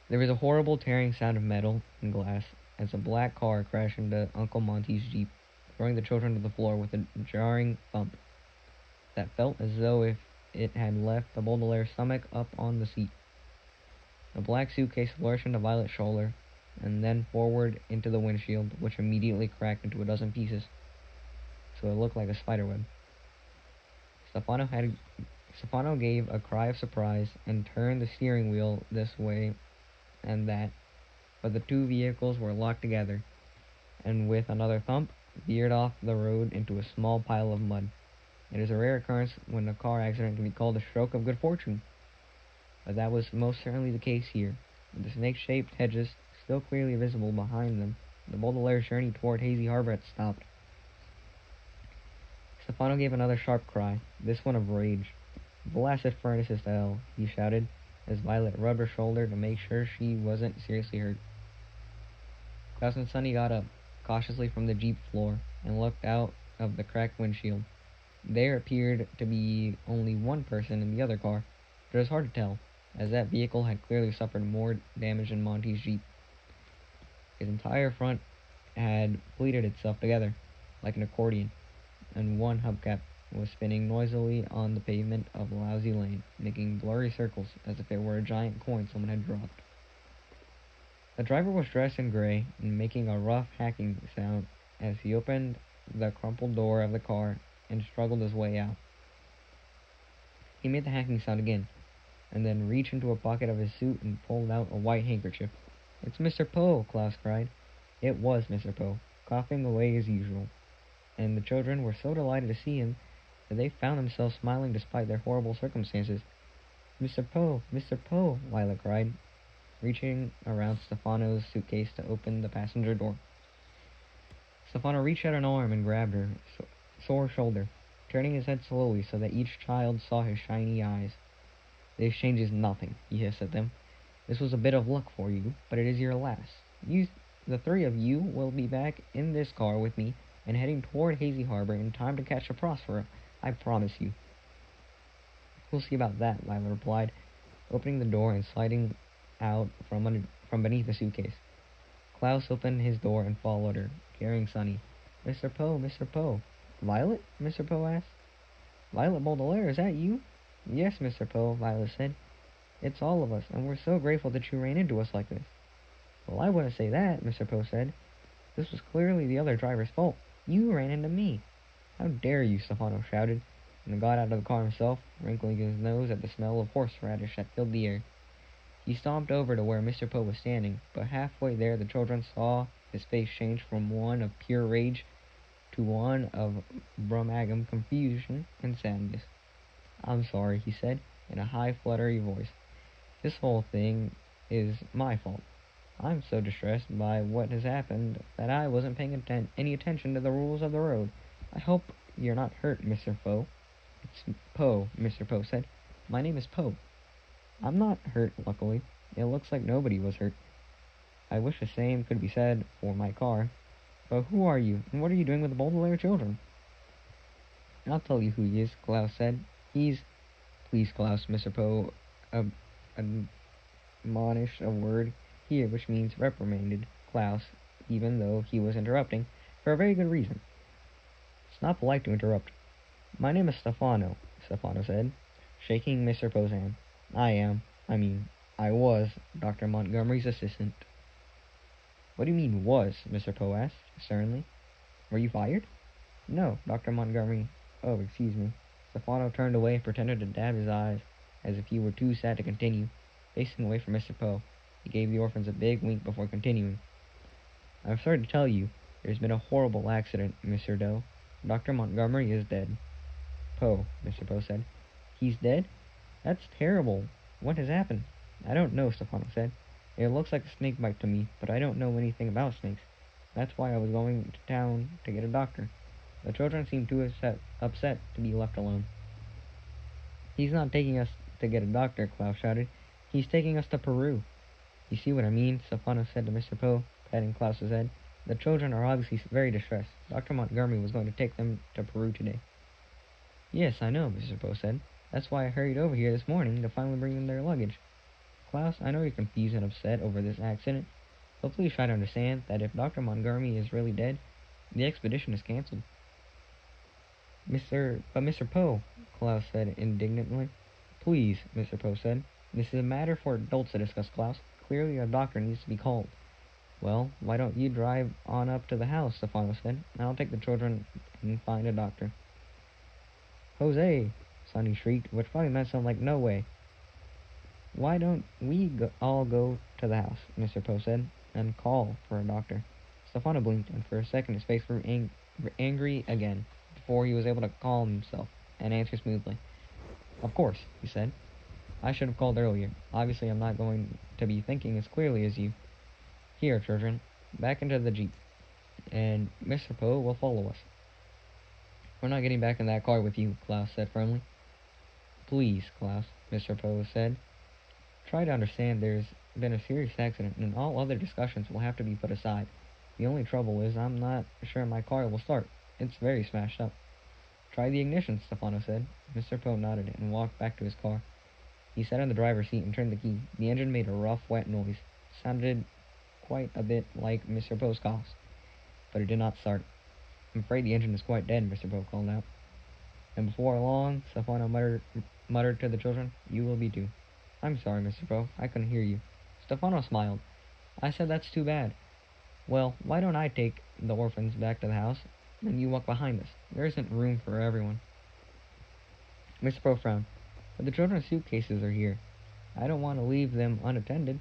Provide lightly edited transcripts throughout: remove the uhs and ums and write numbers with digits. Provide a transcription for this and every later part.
There was a horrible tearing sound of metal and glass as a black car crashed into Uncle Monty's Jeep, throwing the children to the floor with a jarring thump that felt as though if it had left the Baudelaire's stomach up on the seat. The black suitcase lurched into Violet's shoulder, and then forward into the windshield, which immediately cracked into a dozen pieces, so it looked like a spiderweb. Stefano gave a cry of surprise and turned the steering wheel this way and that, but the two vehicles were locked together, and with another thump, veered off the road into a small pile of mud. It is a rare occurrence when a car accident can be called a stroke of good fortune, but that was most certainly the case here. With the snake-shaped hedges still clearly visible behind them, the Baudelaire's journey toward Hazy Harbor had stopped. Stefano gave another sharp cry, this one of rage. "Blasted furnaces to hell," he shouted, as Violet rubbed her shoulder to make sure she wasn't seriously hurt. Klaus and Sonny got up, cautiously from the Jeep floor, and looked out of the cracked windshield. There appeared to be only one person in the other car, but it was hard to tell, as that vehicle had clearly suffered more damage than Monty's Jeep. His entire front had pleated itself together, like an accordion, and one hubcap was spinning noisily on the pavement of Lousy Lane, making blurry circles as if it were a giant coin someone had dropped. The driver was dressed in gray and making a rough hacking sound as he opened the crumpled door of the car and struggled his way out. He made the hacking sound again, and then reached into a pocket of his suit and pulled out a white handkerchief. "It's Mr. Poe!" Klaus cried. It was Mr. Poe, coughing away as usual, and the children were so delighted to see him that they found themselves smiling despite their horrible circumstances. "Mr. Poe! Mr. Poe!" Violet cried, reaching around Stefano's suitcase to open the passenger door. Stefano reached out an arm and grabbed her sore shoulder, turning his head slowly so that each child saw his shiny eyes. "This changes nothing," he hissed at them. "This was a bit of luck for you, but it is your last. The three of you, will be back in this car with me and heading toward Hazy Harbor in time to catch the Prospera, I promise you." "We'll see about that," Lila replied, opening the door and sliding out from beneath the suitcase. Klaus opened his door and followed her, carrying Sonny. "Mr. Poe, Mr. Poe." "Violet?" Mr. Poe asked. "Violet Baudelaire, is that you?" "Yes, Mr. Poe," Violet said. "It's all of us, and we're so grateful that you ran into us like this." "Well, I wouldn't say that," Mr. Poe said. "This was clearly the other driver's fault. You ran into me." "How dare you!" Stefano shouted, and got out of the car himself, wrinkling his nose at the smell of horseradish that filled the air. He stomped over to where Mr. Poe was standing, but halfway there the children saw his face change from one of pure rage to one of Brummagem confusion and sadness. "I'm sorry," he said, in a high, fluttery voice. "This whole thing is my fault. I'm so distressed by what has happened that I wasn't paying any attention to the rules of the road. I hope you're not hurt, Mr. Poe." "It's Poe," Mr. Poe said. "My name is Poe." "I'm not hurt, luckily. It looks like nobody was hurt. I wish the same could be said for my car. But who are you, and what are you doing with the Baudelaire children?" "I'll tell you who he is," Klaus said. "He's—" "Please, Klaus," Mr. Poe admonished, a word here which means reprimanded Klaus, even though he was interrupting, for a very good reason. "It's not polite to interrupt." "My name is Stefano," Stefano said, shaking Mr. Poe's hand. I was Dr. Montgomery's assistant." "What do you mean, was?" Mr. Poe asked, sternly. "Were you fired?" "No, Dr. Montgomery— Oh, excuse me." Stefano turned away and pretended to dab his eyes, as if he were too sad to continue. Facing away from Mr. Poe, he gave the orphans a big wink before continuing. "I'm sorry to tell you, there's been a horrible accident, Mr. Doe. Dr. Montgomery is dead." "Poe," Mr. Poe said. "He's dead? That's terrible. What has happened?" "I don't know," Stefano said. "It looks like a snake bite to me, but I don't know anything about snakes. That's why I was going to town to get a doctor." The children seemed too upset to be left alone. "He's not taking us to get a doctor," Klaus shouted. "He's taking us to Peru." "You see what I mean?" Stefano said to Mr. Poe, patting Klaus's head. "The children are obviously very distressed. Dr. Montgomery was going to take them to Peru today." "Yes, I know," Mr. Poe said. "That's why I hurried over here this morning to finally bring them their luggage." Klaus, I know you're confused and upset over this accident, but please try to understand that if Dr. Montgomery is really dead, the expedition is cancelled. Mr. Poe, Klaus said indignantly. Please, Mr. Poe said. This is a matter for adults to discuss, Klaus. Clearly a doctor needs to be called. Well, why don't you drive on up to the house, Stefano said. I'll take the children and find a doctor. Jose, Sonny shrieked, which probably meant something like no way. Why don't we all go to the house, Mr. Poe said, and call for a doctor. Stefano blinked, and for a second his face grew angry again, before he was able to calm himself and answer smoothly. Of course, he said. I should have called earlier. Obviously I'm not going to be thinking as clearly as you. Here, children, back into the jeep, and Mr. Poe will follow us. We're not getting back in that car with you, Klaus said firmly. Please, Klaus, Mr. Poe said. Try to understand there's been a serious accident, and all other discussions will have to be put aside. The only trouble is I'm not sure my car will start. It's very smashed up. Try the ignition, Stefano said. Mr. Poe nodded and walked back to his car. He sat in the driver's seat and turned the key. The engine made a rough, wet noise. It sounded quite a bit like Mr. Poe's coughs, but it did not start. I'm afraid the engine is quite dead, Mr. Poe called out. And before long, Stefano muttered to the children, You will be too. I'm sorry, Mr. Poe. I couldn't hear you. Stefano smiled. I said that's too bad. Well, why don't I take the orphans back to the house, and you walk behind us? There isn't room for everyone. Mr. Poe frowned. But the children's suitcases are here. I don't want to leave them unattended.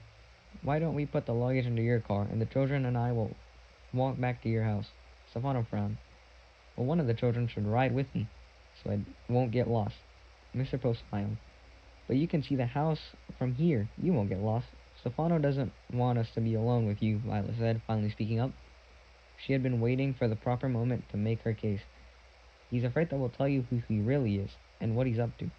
Why don't we put the luggage into your car, and the children and I will walk back to your house? Stefano frowned. Well, one of the children should ride with me, so I won't get lost. Mr. Poe smiled. But you can see the house from here. You won't get lost. Stefano doesn't want us to be alone with you, Violet said, finally speaking up. She had been waiting for the proper moment to make her case. He's afraid that we'll tell you who he really is, and what he's up to.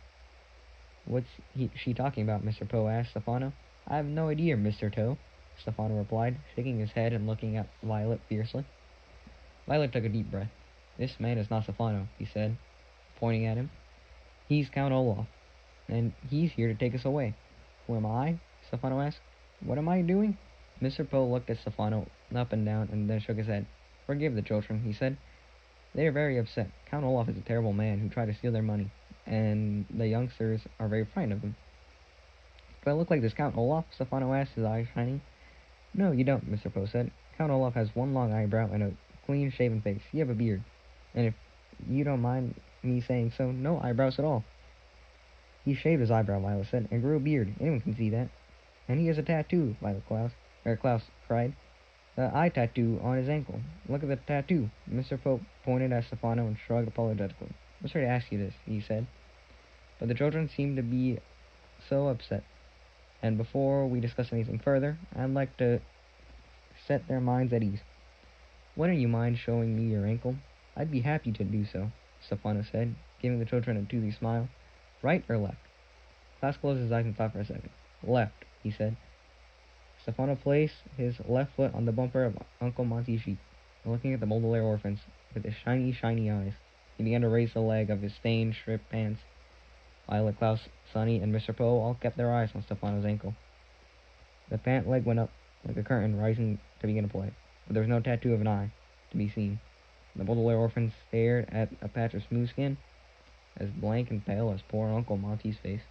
What's she talking about, Mr. Poe asked Stefano. I have no idea, Mr. Toe, Stefano replied, shaking his head and looking at Violet fiercely. Violet took a deep breath. This man is not Stefano, he said, pointing at him. He's Count Olaf, and he's here to take us away. Who am I? Stefano asked. What am I doing? Mr. Poe looked at Stefano up and down and then shook his head. Forgive the children, he said. They are very upset. Count Olaf is a terrible man who tried to steal their money, and the youngsters are very frightened of him. Do I look like this Count Olaf? Stefano asked, his eyes shining. No, you don't, Mr. Poe said. Count Olaf has one long eyebrow and a clean-shaven face. You have a beard. And if you don't mind me saying so, no eyebrows at all. He shaved his eyebrow, Violet said, and grew a beard. Anyone can see that. And he has a tattoo, Klaus cried. The eye tattoo on his ankle. Look at the tattoo. Mr. Poe pointed at Stefano and shrugged apologetically. I'm sorry to ask you this, he said. But the children seemed to be so upset. And before we discuss anything further, I'd like to set their minds at ease. Wouldn't you mind showing me your ankle? I'd be happy to do so, Stefano said, giving the children a toothy smile. Right or left? Klaus closed his eyes and thought for a second. Left, he said. Stefano placed his left foot on the bumper of Uncle Monty's Jeep, looking at the Baudelaire orphans with his shiny, shiny eyes. He began to raise the leg of his stained striped pants. Violet, Klaus, Sonny, and Mr. Poe all kept their eyes on Stefano's ankle. The pant leg went up like a curtain rising to begin to play, but there was no tattoo of an eye to be seen. The Baudelaire orphans stared at a patch of smooth skin, as blank and pale as poor Uncle Monty's face.